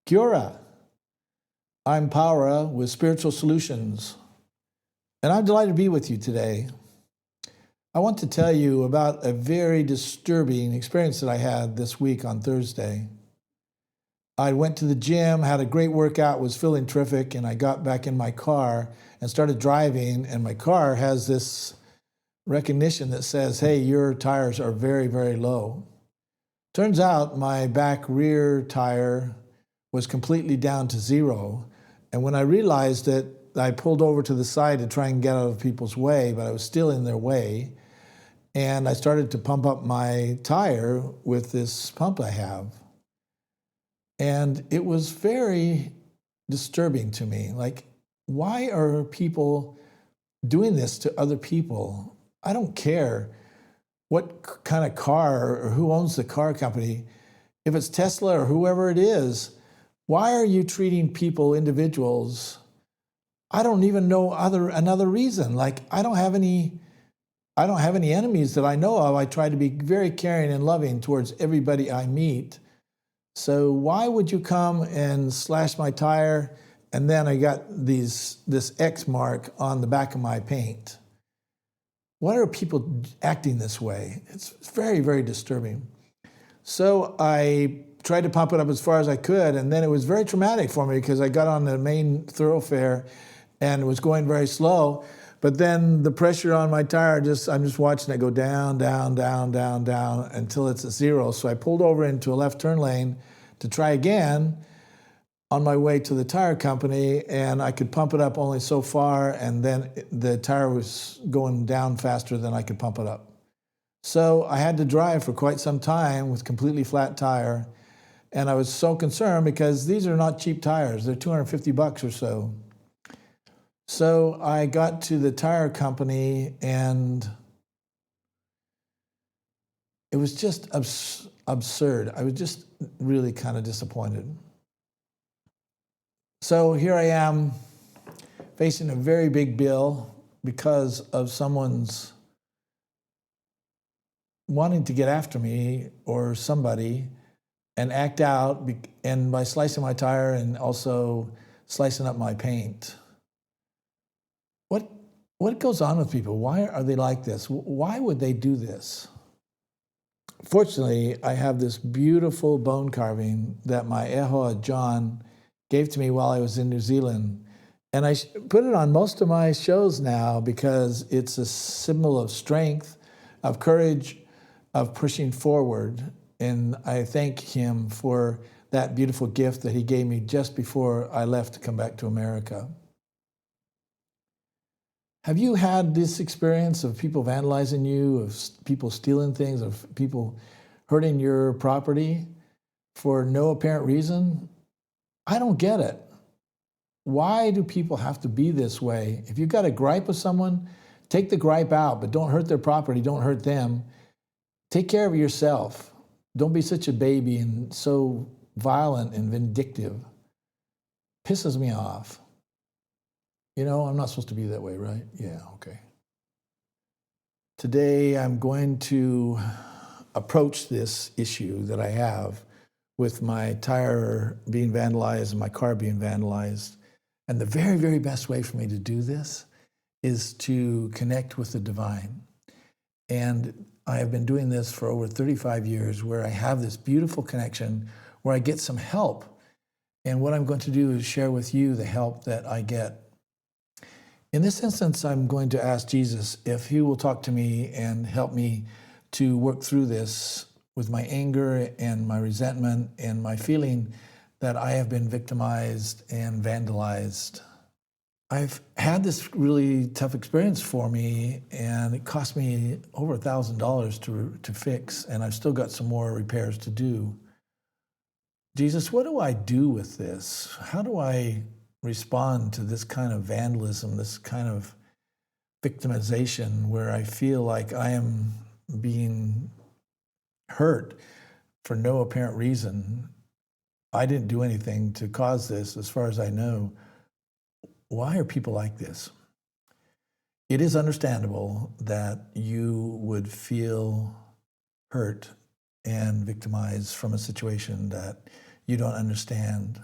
Kia ora. I'm Paora with Spiritual Solutions, and I'm delighted to be with you today. I want to tell you about a very disturbing experience that I had this week on Thursday. I went to the gym, had a great workout, was feeling terrific, and I got back in my car and started driving, and my car has this recognition that says, hey, your tires are very, very low. Turns out my back rear tire was completely down to zero. And when I realized it, I pulled over to the side to try and get out of people's way, but I was still in their way. And I started to pump up my tire with this pump I have. And it was very disturbing to me. Like, why are people doing this to other people? I don't care what kind of car or who owns the car company. If it's Tesla or whoever it is, why are you treating people, individuals? I don't even know another reason. Like, I don't have any enemies that I know of. I try to be very caring and loving towards everybody I meet. So why would you come and slash my tire, and then I got this X mark on the back of my paint? Why are people acting this way? It's very, very disturbing. So I tried to pump it up as far as I could, and then it was very traumatic for me because I got on the main thoroughfare and was going very slow. But then the pressure on my tire, I'm just watching it go down, down, down, down, down until it's at zero. So I pulled over into a left turn lane to try again on my way to the tire company, and I could pump it up only so far, and then the tire was going down faster than I could pump it up. So I had to drive for quite some time with completely flat tire, and I was so concerned because these are not cheap tires. They're $250 or so. So I got to the tire company, and it was just absurd. I was just really kind of disappointed. So here I am facing a very big bill because of someone's wanting to get after me or somebody and act out, and by slicing my tire and also slicing up my paint. What goes on with people? Why are they like this? Why would they do this? Fortunately, I have this beautiful bone carving that my ehoa, John, gave to me while I was in New Zealand. And I put it on most of my shows now because it's a symbol of strength, of courage, of pushing forward. And I thank him for that beautiful gift that he gave me just before I left to come back to America. Have you had this experience of people vandalizing you, of people stealing things, of people hurting your property for no apparent reason? I don't get it. Why do people have to be this way? If you've got a gripe with someone, take the gripe out, but don't hurt their property, don't hurt them. Take care of yourself. Don't be such a baby and so violent and vindictive. Pisses me off. You know, I'm not supposed to be that way, right? Yeah, okay. Today, I'm going to approach this issue that I have with my tire being vandalized and my car being vandalized. And the very, very best way for me to do this is to connect with the divine. And I have been doing this for over 35 years, where I have this beautiful connection where I get some help. And what I'm going to do is share with you the help that I get. In this instance, I'm going to ask Jesus if he will talk to me and help me to work through this with my anger and my resentment and my feeling that I have been victimized and vandalized. I've had this really tough experience for me, and it cost me over $1,000 to fix, and I've still got some more repairs to do. Jesus, what do I do with this? How do I respond to this kind of vandalism, this kind of victimization where I feel like I am being hurt for no apparent reason? I didn't do anything to cause this, as far as I know. Why are people like this? It is understandable that you would feel hurt and victimized from a situation that you don't understand.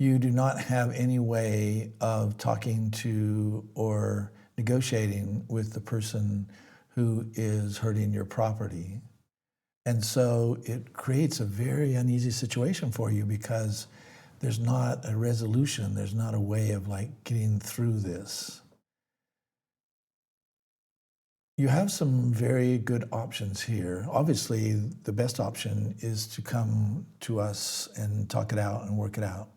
you do not have any way of talking to or negotiating with the person who is hurting your property. And so it creates a very uneasy situation for you because there's not a resolution, there's not a way of like getting through this. You have some very good options here. Obviously, the best option is to come to us and talk it out and work it out,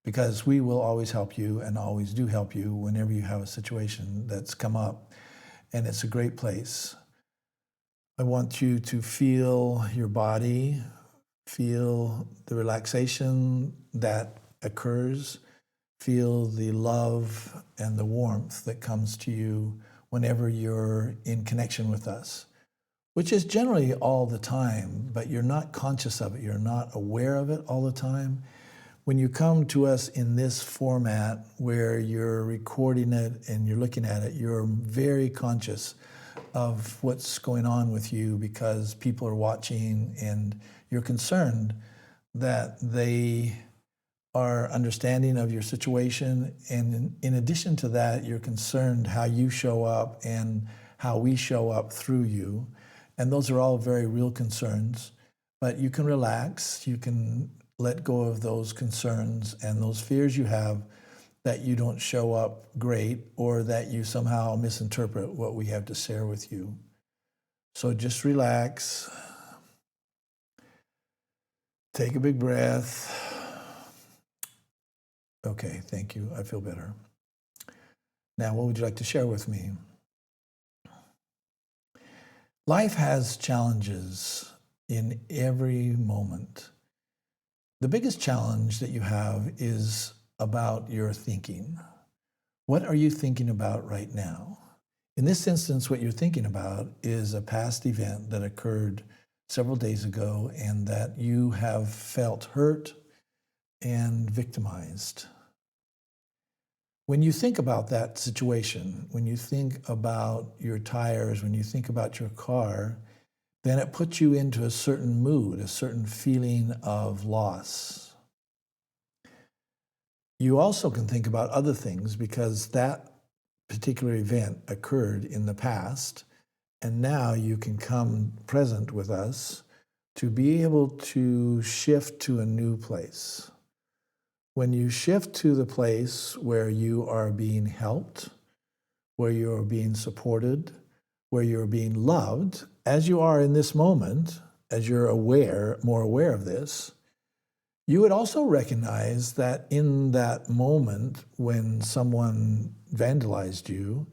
because we will always help you and always do help you whenever you have a situation that's come up, and it's a great place. I want you to feel your body, feel the relaxation that occurs, feel the love and the warmth that comes to you whenever you're in connection with us, which is generally all the time, but you're not conscious of it. You're not aware of it all the time. When you come to us in this format where you're recording it and you're looking at it, you're very conscious of what's going on with you because people are watching, and you're concerned that they are understanding of your situation. And in addition to that, you're concerned how you show up and how we show up through you. And those are all very real concerns, but you can relax, you can let go of those concerns and those fears you have that you don't show up great or that you somehow misinterpret what we have to share with you. So just relax, take a big breath. Okay, thank you. I feel better. Now, what would you like to share with me? Life has challenges in every moment. The biggest challenge that you have is about your thinking. What are you thinking about right now? In this instance, what you're thinking about is a past event that occurred several days ago and that you have felt hurt and victimized. When you think about that situation, when you think about your tires, when you think about your car, then it puts you into a certain mood, a certain feeling of loss. You also can think about other things because that particular event occurred in the past, and now you can come present with us to be able to shift to a new place. When you shift to the place where you are being helped, where you are being supported, where you're being loved, as you are in this moment, as you're more aware of this, you would also recognize that in that moment when someone vandalized you,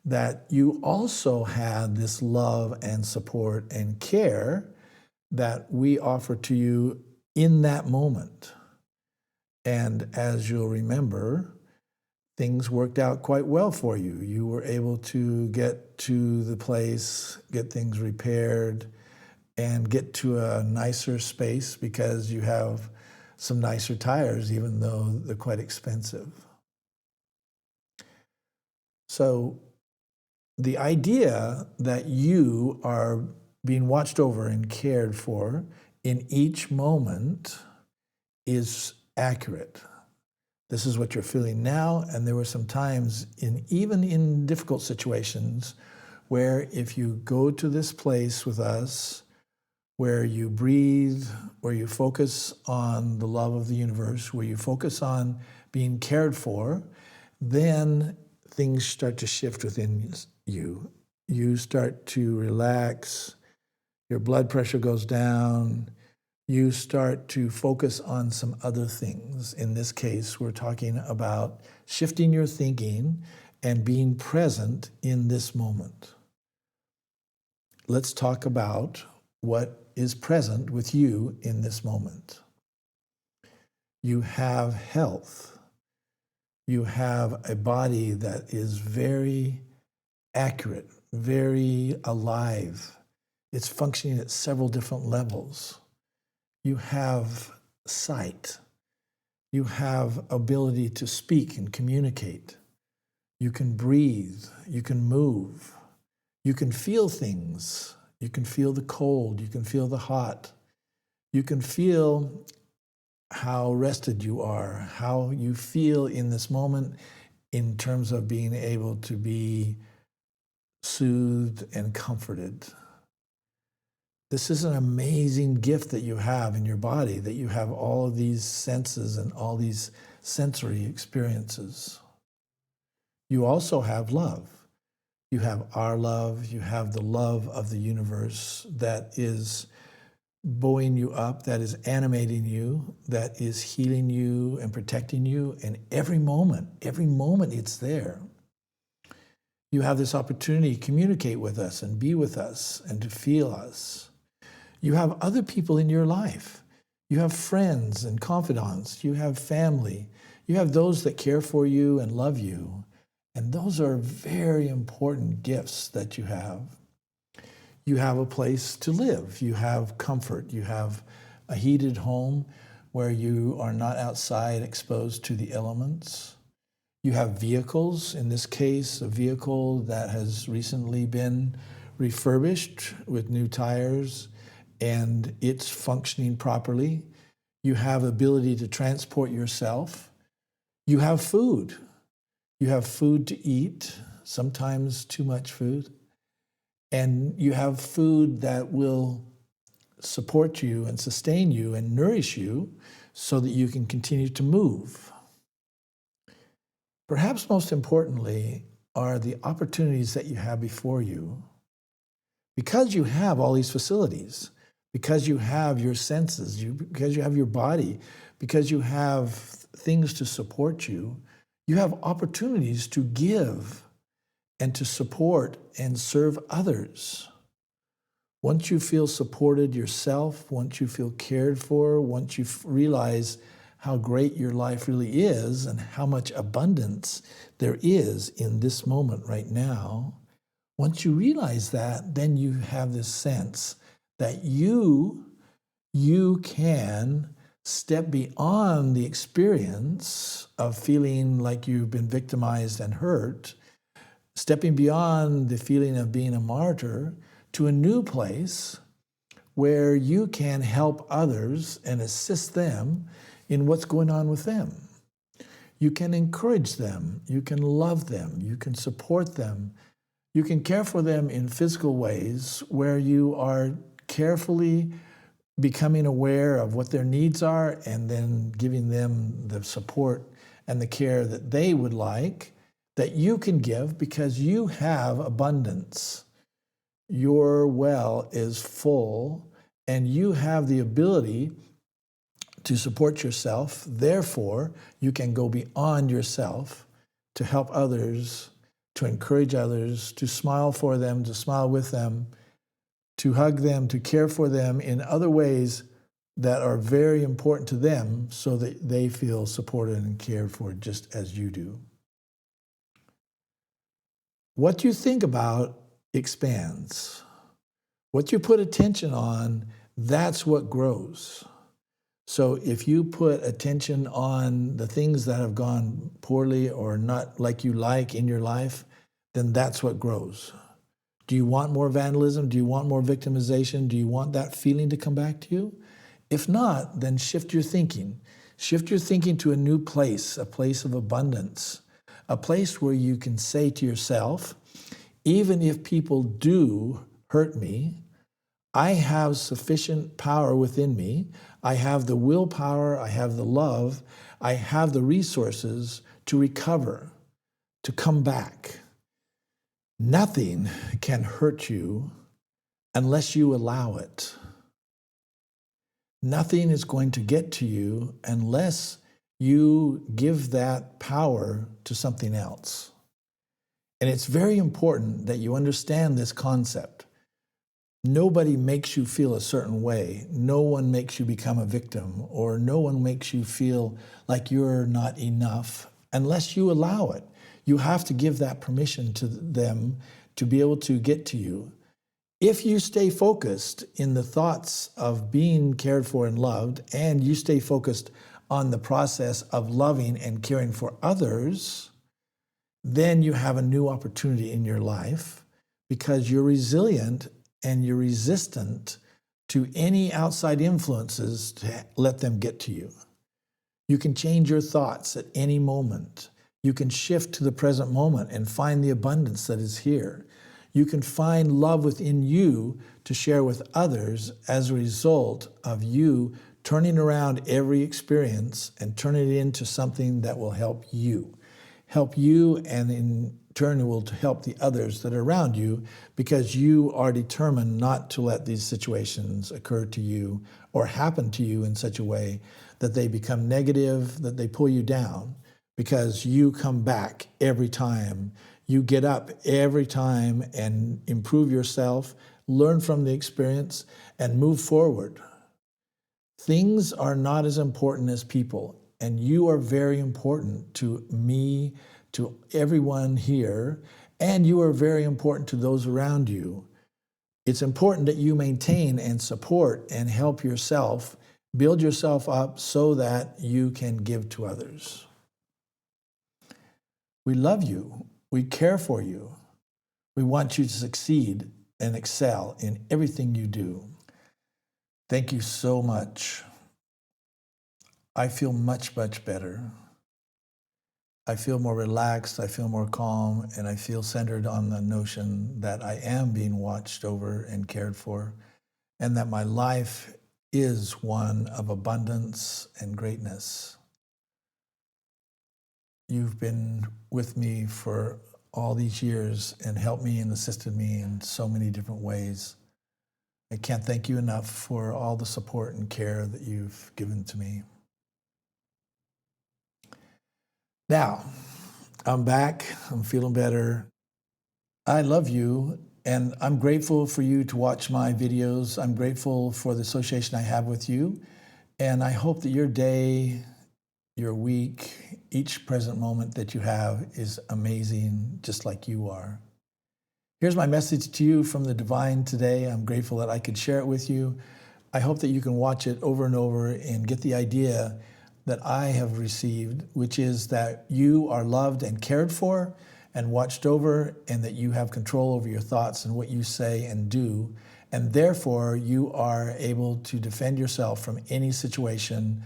that you also had this love and support and care that we offer to you in that moment. And as you'll remember, things worked out quite well for you. You were able to get to the place, get things repaired, and get to a nicer space because you have some nicer tires, even though they're quite expensive. So the idea that you are being watched over and cared for in each moment is accurate. This is what you're feeling now, and there were some times, even in difficult situations, where if you go to this place with us, where you breathe, where you focus on the love of the universe, where you focus on being cared for, then things start to shift within you. You start to relax, your blood pressure goes down, you start to focus on some other things. In this case, we're talking about shifting your thinking and being present in this moment. Let's talk about what is present with you in this moment. You have health. You have a body that is very accurate, very alive. It's functioning at several different levels. You have sight. You have ability to speak and communicate. You can breathe. You can move. You can feel things. You can feel the cold. You can feel the hot. You can feel how rested you are, how you feel in this moment in terms of being able to be soothed and comforted. This is an amazing gift that you have in your body, that you have all of these senses and all these sensory experiences. You also have love. You have our love, you have the love of the universe that is buoying you up, that is animating you, that is healing you and protecting you. And every moment it's there. You have this opportunity to communicate with us and be with us and to feel us. You have other people in your life. You have friends and confidants. You have family. You have those that care for you and love you. And those are very important gifts that you have. You have a place to live. You have comfort. You have a heated home where you are not outside exposed to the elements. You have vehicles, in this case, a vehicle that has recently been refurbished with new tires and it's functioning properly. You have ability to transport yourself. You have food. You have food to eat, sometimes too much food. And you have food that will support you and sustain you and nourish you so that you can continue to move. Perhaps most importantly are the opportunities that you have before you. Because you have all these facilities, because you have your senses, because you have your body, because you have things to support you, you have opportunities to give and to support and serve others. Once you feel supported yourself, once you feel cared for, once you realize how great your life really is and how much abundance there is in this moment right now, once you realize that, then you have this sense that you can step beyond the experience of feeling like you've been victimized and hurt, stepping beyond the feeling of being a martyr to a new place where you can help others and assist them in what's going on with them. You can encourage them, you can love them, you can support them, you can care for them in physical ways where you are carefully becoming aware of what their needs are and then giving them the support and the care that they would like, that you can give because you have abundance. Your well is full and you have the ability to support yourself. Therefore, you can go beyond yourself to help others, to encourage others, to smile for them, to smile with them, to hug them, to care for them in other ways that are very important to them so that they feel supported and cared for just as you do. What you think about expands. What you put attention on, that's what grows. So if you put attention on the things that have gone poorly or not like you like in your life, then that's what grows. Do you want more vandalism? Do you want more victimization? Do you want that feeling to come back to you? If not, then shift your thinking. Shift your thinking to a new place, a place of abundance, a place where you can say to yourself, even if people do hurt me, I have sufficient power within me. I have the willpower, I have the love, I have the resources to recover, to come back. Nothing can hurt you unless you allow it. Nothing is going to get to you unless you give that power to something else. And it's very important that you understand this concept. Nobody makes you feel a certain way. No one makes you become a victim, or no one makes you feel like you're not enough unless you allow it. You have to give that permission to them to be able to get to you. If you stay focused in the thoughts of being cared for and loved, and you stay focused on the process of loving and caring for others, then you have a new opportunity in your life because you're resilient and you're resistant to any outside influences to let them get to you. You can change your thoughts at any moment. You can shift to the present moment and find the abundance that is here. You can find love within you to share with others as a result of you turning around every experience and turning it into something that will help you. Help you, and in turn it will help the others that are around you, because you are determined not to let these situations occur to you or happen to you in such a way that they become negative, that they pull you down, because you come back every time. You get up every time and improve yourself, learn from the experience, and move forward. Things are not as important as people, and you are very important to me, to everyone here, and you are very important to those around you. It's important that you maintain and support and help yourself, build yourself up so that you can give to others. We love you. We care for you. We want you to succeed and excel in everything you do. Thank you so much. I feel much, much better. I feel more relaxed, I feel more calm, and I feel centered on the notion that I am being watched over and cared for, and that my life is one of abundance and greatness. You've been with me for all these years and helped me and assisted me in so many different ways. I can't thank you enough for all the support and care that you've given to me. Now, I'm back. I'm feeling better. I love you, and I'm grateful for you to watch my videos. I'm grateful for the association I have with you, and I hope that your day, your week, each present moment that you have is amazing, just like you are. Here's my message to you from the divine today. I'm grateful that I could share it with you. I hope that you can watch it over and over and get the idea that I have received, which is that you are loved and cared for and watched over, and that you have control over your thoughts and what you say and do, and therefore you are able to defend yourself from any situation,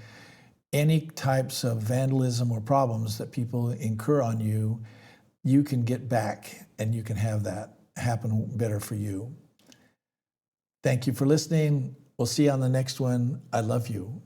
any types of vandalism or problems that people incur on you. You can get back and you can have that happen better for you. Thank you for listening. We'll see you on the next one. I love you.